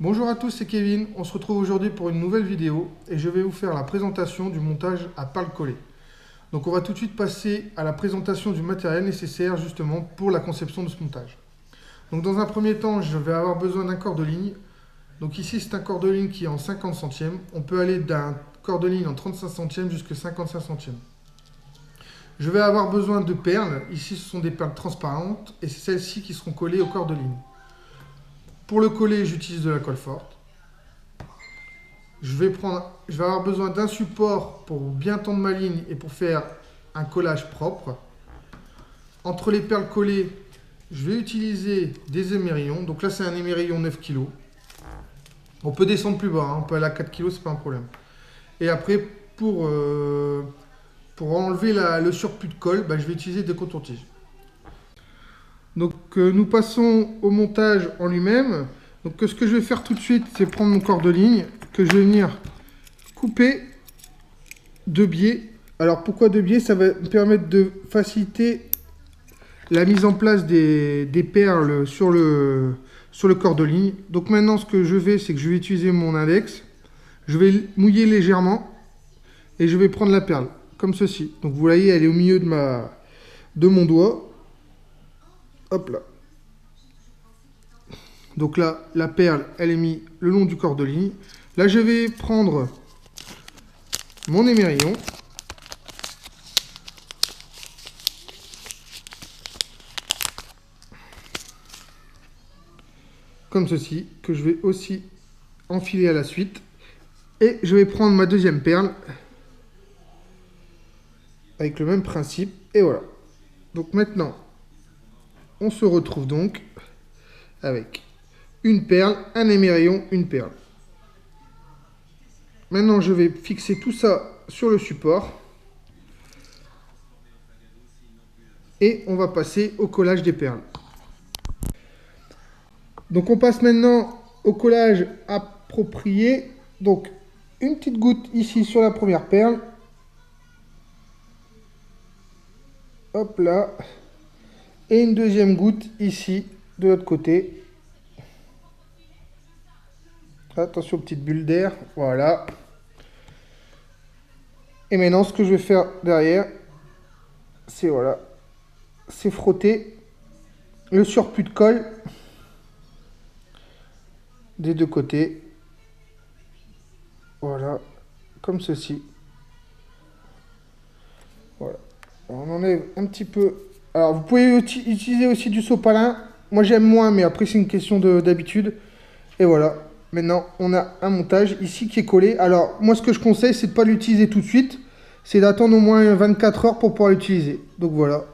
Bonjour à tous, c'est Kevin. On se retrouve aujourd'hui pour une nouvelle vidéo et je vais vous faire la présentation du montage à perles collées. Donc on va tout de suite passer à la présentation du matériel nécessaire justement pour la conception de ce montage. Donc dans un premier temps, je vais avoir besoin d'un corps de ligne. Donc ici c'est un corps de ligne qui est en 50 centièmes. On peut aller d'un corps de ligne en 35 centièmes jusqu'à 55 centièmes. Je vais avoir besoin de perles. Ici ce sont des perles transparentes et c'est celles-ci qui seront collées au corps de ligne. Pour le coller, j'utilise de la colle forte. Je vais avoir besoin d'un support pour bien tendre ma ligne et pour faire un collage propre. Entre les perles collées, je vais utiliser des émerillons. Donc là, c'est un émerillon 9 kg. On peut descendre plus bas, hein. On peut aller à 4 kg, c'est pas un problème. Et après, pour enlever le surplus de colle, je vais utiliser des cotons-tiges. Donc nous passons au montage en lui-même. Donc ce que je vais faire tout de suite, c'est prendre mon corps de ligne que je vais venir couper de biais. Alors pourquoi de biais? Ça va me permettre de faciliter la mise en place des perles sur le corps de ligne. Donc maintenant ce que je vais, c'est que je vais utiliser mon index. Je vais mouiller légèrement et je vais prendre la perle comme ceci. Donc vous voyez, elle est au milieu de mon doigt. Hop là. Donc là, la perle, elle est mise le long du corps de ligne. Là, je vais prendre mon émerillon. Comme ceci, que je vais aussi enfiler à la suite. Et je vais prendre ma deuxième perle. Avec le même principe. Et voilà. Donc maintenant, on se retrouve donc avec une perle, un émerillon, une perle. Maintenant, je vais fixer tout ça sur le support. Et on va passer au collage des perles. Donc on passe maintenant au collage approprié. Donc une petite goutte ici sur la première perle. Hop là. Et une deuxième goutte ici de l'autre côté. Attention aux petites bulles d'air. Voilà. Et maintenant ce que je vais faire derrière, c'est voilà, c'est frotter le surplus de colle des deux côtés. Voilà, comme ceci. Voilà. On enlève un petit peu. Alors vous pouvez utiliser aussi du sopalin. Moi j'aime moins, mais après c'est une question d'habitude. Et voilà. Maintenant on a un montage ici qui est collé. Alors moi ce que je conseille, c'est de ne pas l'utiliser tout de suite. C'est d'attendre au moins 24 heures pour pouvoir l'utiliser. Donc voilà.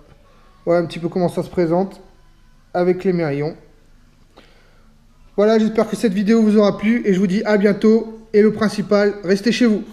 Voilà un petit peu comment ça se présente avec l'émerillon. Voilà, j'espère que cette vidéo vous aura plu et je vous dis à bientôt. Et le principal, restez chez vous.